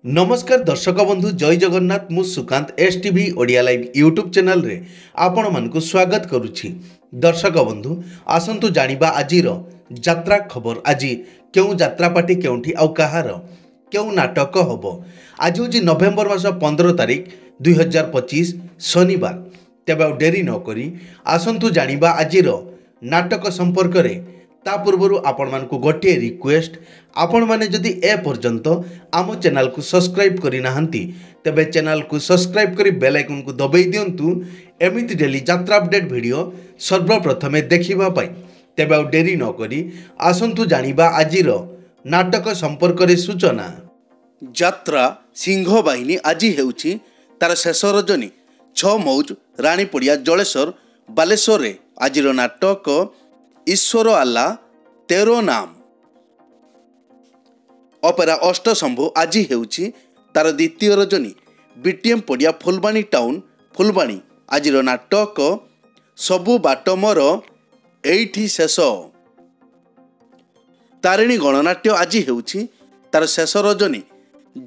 नमस्कार दर्शक बंधु जय जगन्नाथ मु Sukant STV Odia live YouTube channel रे आपण मानकु स्वागत करुछि। दर्शक बंधु आसंतु जानिबा आजिर यात्रा खबर। आज केउ यात्रा पार्टी केउठी आउ कहार केउ नाटक हबो। आज होछि नवेम्बर मास 15 तारिख 2025 शनिवार। तेबे डेरी न करी आसंतु जानिबा आजिर नाटक संपर्क रे। ता पूर्व आपण मानकु गोटे रिक्वेस्ट, आपण माने जदि ए पर्यंत आम चैनल को सब्सक्राइब करि नाहंती तेबे चैनल को सब्सक्राइब करी बेल आइकन को दबाई दियंतु एमिति डेली यात्रा अपडेट वीडियो सर्वप्रथमे देखिबा पाई। तेबे डेरी न करी आसंतु जानिबा आजिर नाटक संपर्क रे सूचना। यात्रा सिंह बाहिनी आज हेउछि तार शेष रजनी 6 मौज रानीपड़िया जलेश्वर बालेश्वर रे। आजिर नाटक ईश्वर आल्ला 13 नाम। अपेरा अष्टशंभु आज हेउछि तार द्वितीय रजनी बीटीएम पड़िया फुलबाणी टाउन फुलबाणी। आजिर नाटक सबु बाट मोर एइठी शेष। तारिणी गणनाट्य आज हेउछि तार शेष रजनी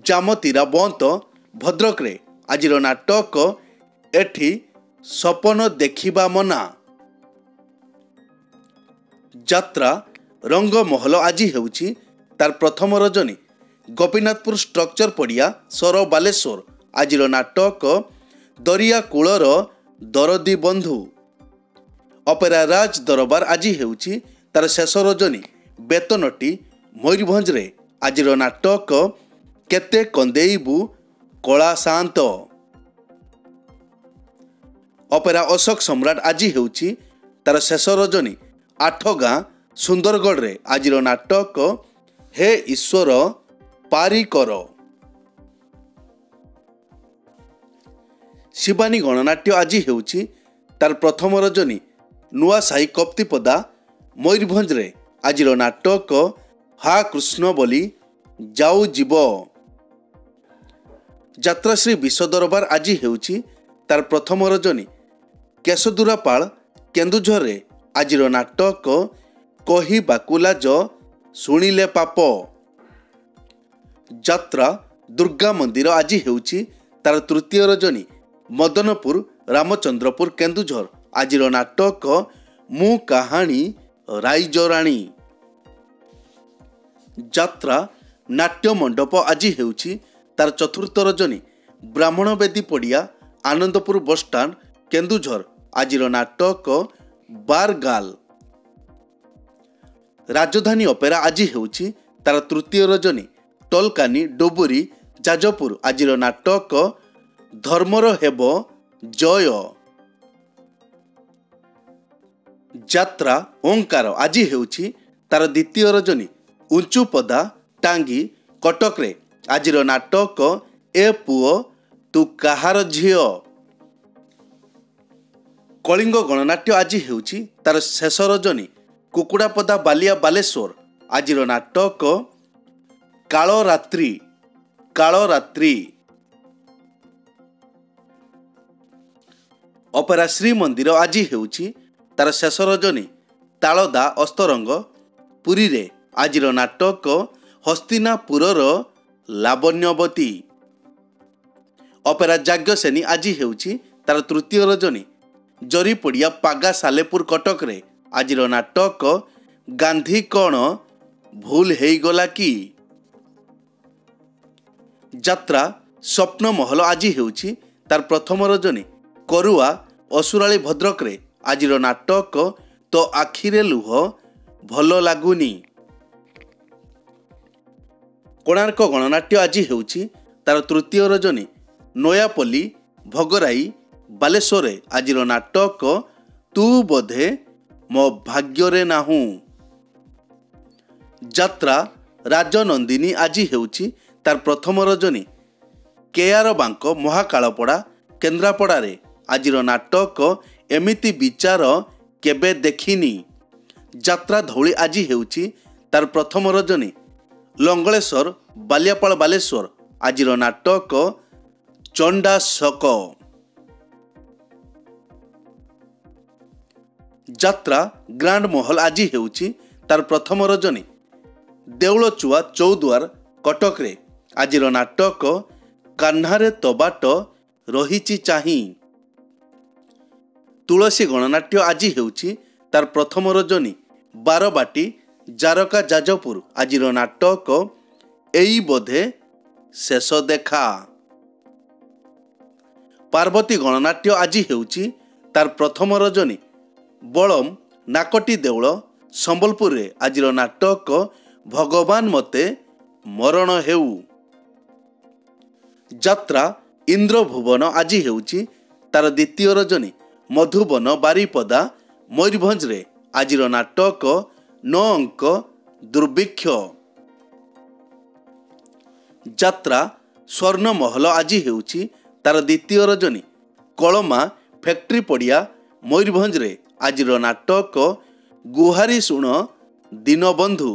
जामतीरा बंत भद्रक रे। आजिर नाटक एठी सपन देखिबा मना। यात्रा रंगमहल आज हेउछि तार प्रथम रजनी गोपीनाथपुर स्ट्रक्चर पड़िया सर बालेश्वर। आजिर नाटक दरिया कूलर दरदी बंधु। अपेरा राज दरबार आज हेउछि तार शेष रजनी बेतनटी मयूरभंज रे। आजिर नाटक केते कंदेइबु कला शांत। अपेरा अशोक सम्राट आज हेउछि तार शेष रजनी 8 गाँ सुंदरगढ़ रे। आजिर नाटक हे ईश्वर पारी कर। शिवानी गणनाट्य आज हेउछि तार प्रथम रजनी नुआ साही कप्तिपदा मयूरभंज रे। आजिर नाटक हा कृष्ण बोली जाऊ जीव। यात्राश्री विश्व दरबार आज हेउछि तार प्रथम रजनी केशदुरापाल केन्दुझर रे। आजिर नाटक कही बाकुलाज शुणिले पाप। यात्रा दुर्गा मंदिर आज हेउछि तार तृतीय रजनी मदनपुर रामचंद्रपुर केन्दुझर। आजिर नाटक मु कहानी राइजराणी। यात्रा नाट्य मंडप आज हेउछि तार चतुर्थ रजनी ब्राह्मणवेदी पड़िया आनंदपुर बसस्टाण्ड केन्दुझर। आजिर नाटक बारगाल। राजधानी अपेरा आज हेउछि तार तृतीय रजनी टलकानी डोबुरी जाजपुर। आजिर नाटक धर्मर हेब जय। यात्रा ओंकार आज हेउछि तार द्वितीय रजनी उंचुपदा टांगी कटक रे। आजिर नाटक ए पुओ तू काहार झियो। कलिंग गणनाट्य आज हेउछि तार शेष रजनी कुकुड़ापदा बालिया बालेश्वर। आजिर नाटक कालरात्रि कालरात्रि। अपेरा श्री मंदिर आज हेउछि तार शेष रजनी तालदा अस्तरंग पुरी रे। आजिर नाटक हस्तिनापुरर लावण्यवती। अपेरा जाग्यसेनी आज हेउछि तार तृतीय रजनी जरीपड़िया पागा सालेपुर कटक रे। आजिर नाटक गांधी कौन भूल हेगला कि। यात्रा स्वप्न महल आज हेउछि तार प्रथम रजनी करुआ असुराली भद्रक रे। आजिर नाटक तो आखिरे लुह भल लागुनी। कोणार्क गणनाट्य आज हेउछि तार तृतीय रजनी नयापल्ली भगराई बालेश्वर। आजिर नाटक तू बोधे मो भाग्ୟରେ नाहू। यात्रा राजनंदिनी आज हेउछि तार प्रथम रजनी केआर बांक महाकालपड़ा केन्द्रापड़ा रे। आजिर नाटक एमिति विचार केबे देखिनी। यात्रा धौली आज हेउछि तार प्रथम रजनी लंगलेश्वर बालियापाल बालेश्वर। आजिर नाटक चंडा शक। यात्रा ग्रांड महल आज हेउछि तार प्रथम रजनी देउलचुआ चौद्वार कटक रे। ଆଜିର ନାଟକ କାହ୍ନାରେ ତବାଟ ରହିଛି ଚାହିଁ। ତୁଳସୀ ଗଣନାଟ୍ୟ ଆଜି ହେଉଛି ତାର ପ୍ରଥମ ରଜନୀ ବାରବାଟୀ ଜାରକା ଯାଜପୁର। ଆଜିର ନାଟକ ଏଇ ବୋଧେ ଶେଷ ଦେଖା। ପାର୍ବତୀ ଗଣନାଟ୍ୟ ଆଜି ହେଉଛି ତାର ପ୍ରଥମ ରଜନୀ ବଳମ ନାକଟି ଦେଉଳ ସମ୍ବଲପୁରରେ। ଆଜିର ନାଟକ ଭଗବାନ ମୋତେ ମରଣ ହେଉ। ଯାତ୍ରା ଇନ୍ଦ୍ରଭୁବନ ଆଜି ହେଉଛି ତାର ଦ୍ୱିତୀୟ ରଜନୀ ମଧୁବନ ବାରିପଦା ମୟୂରଭଞ୍ଜରେ। ଆଜିର ନାଟକ 9 ଅଙ୍କ ଦୁର୍ଭିକ୍ଷ। ଯାତ୍ରା ସ୍ୱର୍ଣ୍ଣମହଲ ଆଜି ହେଉଛି ତାର ଦ୍ୱିତୀୟ ରଜନୀ କଳମା ଫ୍ୟାକ୍ଟ୍ରି ପଡ଼ିଆ ମୟୂରଭଞ୍ଜରେ। ଆଜିର ନାଟକ ଗୁହାରି ଶୁଣ ଦୀନବନ୍ଧୁ।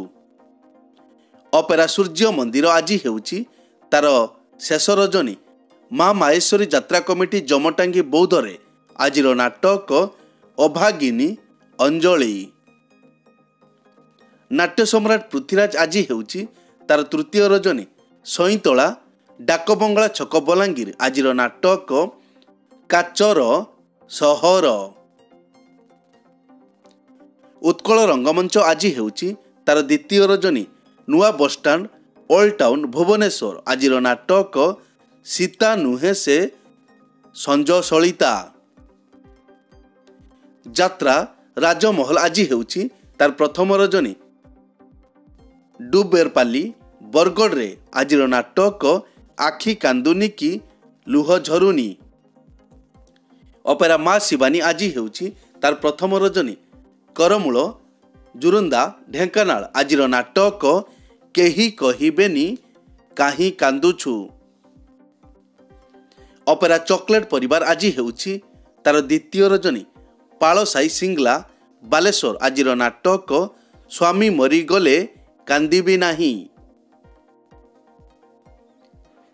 ଅପେରା ସୂର୍ଯ୍ୟ ମନ୍ଦିର ଆଜି ହେଉଛି ତାର ଶେଷ ରଜନୀ ମା ମାହେଶ୍ୱରୀ ଯାତ୍ରା କମିଟି ଜମଟାଙ୍ଗୀ ବୌଦ୍ଧରେ। ଆଜିର ନାଟକ ଅଭାଗିନୀ ଅଞ୍ଜଳି। ନାଟ୍ୟ ସମ୍ରାଟ ପୃଥ୍ୱୀରାଜ ଆଜି ହେଉଛି ତାର ତୃତୀୟ ରଜନୀ ସଇଁତଳା ଡାକବଙ୍ଗଳା ଛକ ବଲାଙ୍ଗୀର। ଆଜିର ନାଟକ କାଚର ସହର। ଉତ୍କଳ ରଙ୍ଗମଞ୍ଚ ଆଜି ହେଉଛି ତାର ଦ୍ୱିତୀୟ ରଜନୀ ନୂଆ ବସଷ୍ଟାଣ୍ଡ ଓଲ୍ଡ ଟାଉନ ଭୁବନେଶ୍ୱର। ଆଜିର ନାଟକ ସୀତା ନୁହେଁ ସେ ସଞ୍ଜ ସଳିତା। ଯାତ୍ରା ରାଜମହଲ ଆଜି ହେଉଛି ତାର ପ୍ରଥମ ରଜନୀ ଡୁବେରପାଲି ବରଗଡ଼ରେ। ଆଜିର ନାଟକ ଆଖି କାନ୍ଦୁନି କି ଲୁହ ଝରୁନି। ଅପେରା ମା ଶିବାନୀ ଆଜି ହେଉଛି ତାର ପ୍ରଥମ ରଜନୀ କରମୂଳ ଜୁରୁନ୍ଦା ଢେଙ୍କାନାଳ। ଆଜିର ନାଟକ କେହି କହିବେନି କାହିଁ କାନ୍ଦୁଛୁ। ଅପେରା ଚକୋଲେଟ ପରିବାର ଆଜି ହେଉଛି ତାର ଦ୍ୱିତୀୟ ରଜନୀ ପାଳସାହି ସିଙ୍ଗଲା ବାଲେଶ୍ୱର। ଆଜିର ନାଟକ ସ୍ୱାମୀ ମରିଗଲେ କାନ୍ଦିବି ନାହିଁ।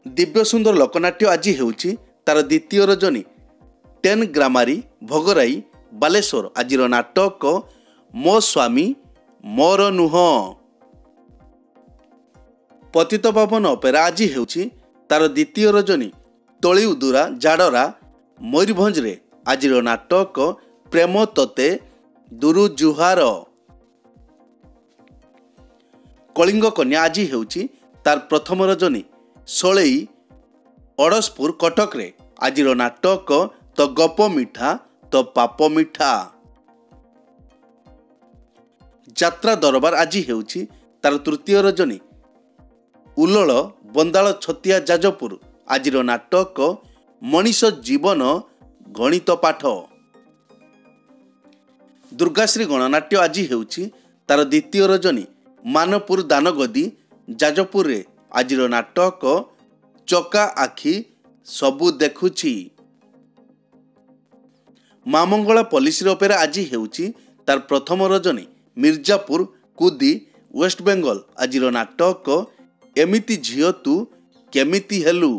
ଦିବ୍ୟ ସୁନ୍ଦର ଲୋକନାଟ୍ୟ ଆଜି ହେଉଛି ତାର ଦ୍ୱିତୀୟ ରଜନୀ 10 ଗ୍ରାମାରୀ ଭୋଗରାଇ ବାଲେଶ୍ୱର। ଆଜିର ନାଟକ ମୋ ସ୍ୱାମୀ ମୋର ନୁହଁ। ପତିତପାବନ ଅପେରା ଆଜି ହେଉଛି ତାର ଦ୍ୱିତୀୟ ରଜନୀ ତଳିଉଦୁରା ଜାଡ଼ରା ମୟୂରଭଞ୍ଜରେ। ଆଜିର ନାଟକ ପ୍ରେମ ତୋତେ ଦୁରୁ ଜୁହାର। କଳିଙ୍ଗ କନ୍ୟା ଆଜି ହେଉଛି ତାର ପ୍ରଥମ ରଜନୀ ସଳେଇ ଅଡ଼ଶପୁର କଟକରେ। ଆଜିର ନାଟକ ତ ଗପ ମିଠା ତ ପାପ ମିଠା। ଯାତ୍ରା ଦରବାର ଆଜି ହେଉଛି ତାର ତୃତୀୟ ରଜନୀ ଉଲଳ ବନ୍ଦାଳ ଛତିଆ ଯାଜପୁର। ଆଜିର ନାଟକ ମଣିଷ ଜୀବନ ଗଣିତ ପାଠ। ଦୁର୍ଗାଶ୍ରୀ ଗଣନାଟ୍ୟ ଆଜି ହେଉଛି ତାର ଦ୍ୱିତୀୟ ରଜନୀ ମାନପୁର ଦାନଗଦି ଯାଜପୁରରେ। ଆଜିର ନାଟକ ଚକା ଆଖି ସବୁ ଦେଖୁଛି। ମା ମଙ୍ଗଳା ପଲିସିର ଅପେରା ଆଜି ହେଉଛି ତାର ପ୍ରଥମ ରଜନୀ ମିର୍ଜାପୁର କୁଦି ୱେଷ୍ଟବେଙ୍ଗଲ। ଆଜିର ନାଟକ ଏମିତି ଝିଅ ତୁ କେମିତି ହେଲୁ।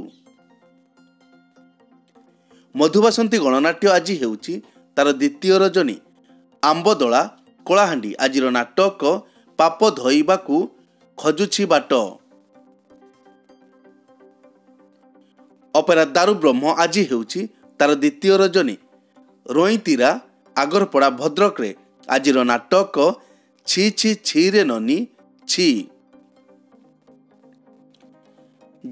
ମଧୁବାସନ୍ତୀ ଗଣନାଟ୍ୟ ଆଜି ହେଉଛି ତାର ଦ୍ୱିତୀୟ ରଜନୀ ଆମ୍ବଦଳା କଳାହାଣ୍ଡି। ଆଜିର ନାଟକ ପାପ ଧୋଇବାକୁ ଖୋଜୁଛି ବାଟ। ଅପେରା ଦାରୁ ବ୍ରହ୍ମ ଆଜି ହେଉଛି ତାର ଦ୍ୱିତୀୟ ରଜନୀ ରୋଇତିରା ଆଗରପଡ଼ା ଭଦ୍ରକରେ। ଆଜିର ନାଟକ ଛି ଛି ଛିରେ ନନି ଛି।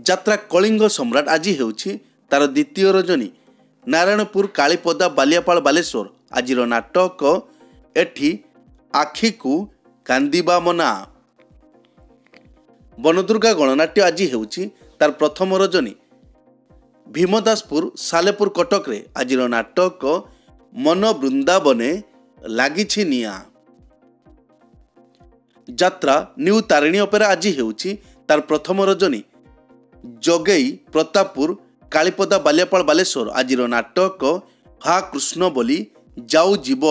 ଯାତ୍ରା କଳିଙ୍ଗ ସମ୍ରାଟ ଆଜି ହେଉଛି ତାର ଦ୍ୱିତୀୟ ରଜନୀ ନାରାୟଣପୁର କାଳୀପଦା ବାଲିଆପାଳ ବାଲେଶ୍ୱର। ଆଜିର ନାଟକ ଏଠି ଆଖିକୁ କାନ୍ଦିବା ମନା। ବନଦୁର୍ଗା ଗଣନାଟ୍ୟ ଆଜି ହେଉଛି ତାର ପ୍ରଥମ ରଜନୀ ଭୀମଦାସପୁର ସାଲେପୁର କଟକରେ। ଆଜିର ନାଟକ ମନ ବୃନ୍ଦାବନେ ଲାଗିଛି ନିଆଁ। ଯାତ୍ରା ନ୍ୟୁ ତାରିଣୀ ଅପେରା ଆଜି ହେଉଛି ତାର ପ୍ରଥମ ରଜନୀ ଜଗେଇ ପ୍ରତାପପୁର କାଳୀପଦା ବାଲିଆପାଳ ବାଲେଶ୍ୱର। ଆଜିର ନାଟକ ହା କୃଷ୍ଣ ବୋଲି ଯାଉ ଯିବ।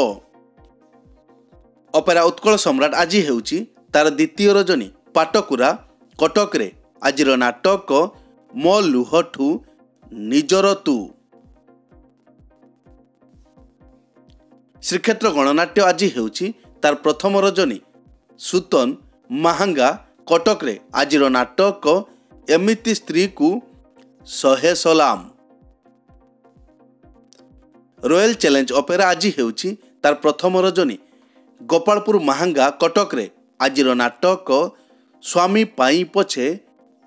ଅପେରା ଉତ୍କଳ ସମ୍ରାଟ ଆଜି ହେଉଛି ତାର ଦ୍ୱିତୀୟ ରଜନୀ ପାଟକୁରା କଟକରେ। ଆଜିର ନାଟକ ମୋ ଲୁହଠୁ ନିଜର ତୁ। ଶ୍ରୀକ୍ଷେତ୍ର ଗଣନାଟ୍ୟ ଆଜି ହେଉଛି ତାର ପ୍ରଥମ ରଜନୀ ସୁତନ ମାହାଙ୍ଗା କଟକରେ। ଆଜିର ନାଟକ ଏମିତି ସ୍ତ୍ରୀକୁ 100 ସଲାମ। ରୟାଲ ଚ୍ୟାଲେଞ୍ଜ ଅପେରା ଆଜି ହେଉଛି ତାର ପ୍ରଥମ ରଜନୀ। ଗୋପାଳପୁର ମାହାଙ୍ଗା କଟକରେ ଆଜିର ନାଟକ ସ୍ୱାମୀ ପାଇଁ ପଛେ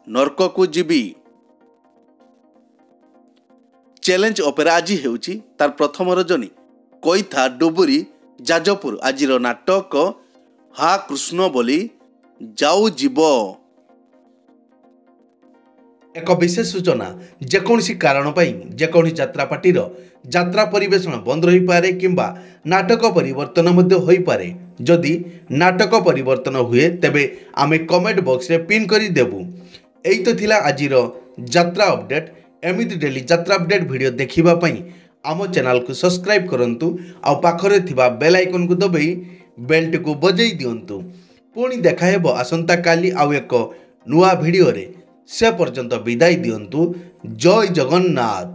ନର୍କକୁ ଯିବି। ଚ୍ୟାଲେଞ୍ଜ ଅପେରା ଆଜି ହେଉଛି ତାର ପ୍ରଥମ ରଜନୀ। କଇଥା ଡୁବୁରି ଯାଜପୁର ଆଜିର ନାଟକ ହା କୃଷ୍ଣ ବୋଲି ଯାଉ ଯିବ। ଏକ ବିଶେଷ ସୂଚନା, ଯେକୌଣସି କାରଣ ପାଇଁ ଯେକୌଣସି ଯାତ୍ରା ପାର୍ଟିର ଯାତ୍ରା ପରିବେଷଣ ବନ୍ଦ ରହିପାରେ କିମ୍ବା ନାଟକ ପରିବର୍ତ୍ତନ ମଧ୍ୟ ହୋଇପାରେ। ଯଦି ନାଟକ ପରିବର୍ତ୍ତନ ହୁଏ ତେବେ ଆମେ କମେଣ୍ଟ ବକ୍ସରେ ପିନ୍ କରି ଦେବୁ। ଏଇ ତ ଥିଲା ଆଜିର ଯାତ୍ରା ଅପଡେଟ୍। ଏମିତି ଡେଲି ଯାତ୍ରା ଅପଡେଟ୍ ଭିଡ଼ିଓ ଦେଖିବା ପାଇଁ ଆମ ଚ୍ୟାନେଲକୁ ସବସ୍କ୍ରାଇବ୍ କରନ୍ତୁ ଆଉ ପାଖରେ ଥିବା ବେଲ୍ ଆଇକନ୍କୁ ଦବାଇ ବେଲ୍ଟିକୁ ବଜାଇ ଦିଅନ୍ତୁ। ପୁଣି ଦେଖା ହେବ ଆସନ୍ତାକାଲି ଆଉ ଏକ ନୂଆ ଭିଡ଼ିଓରେ। ସେ ପର୍ଯ୍ୟନ୍ତ ବିଦାୟ ଦିଅନ୍ତୁ। ଜୟ ଜଗନ୍ନାଥ।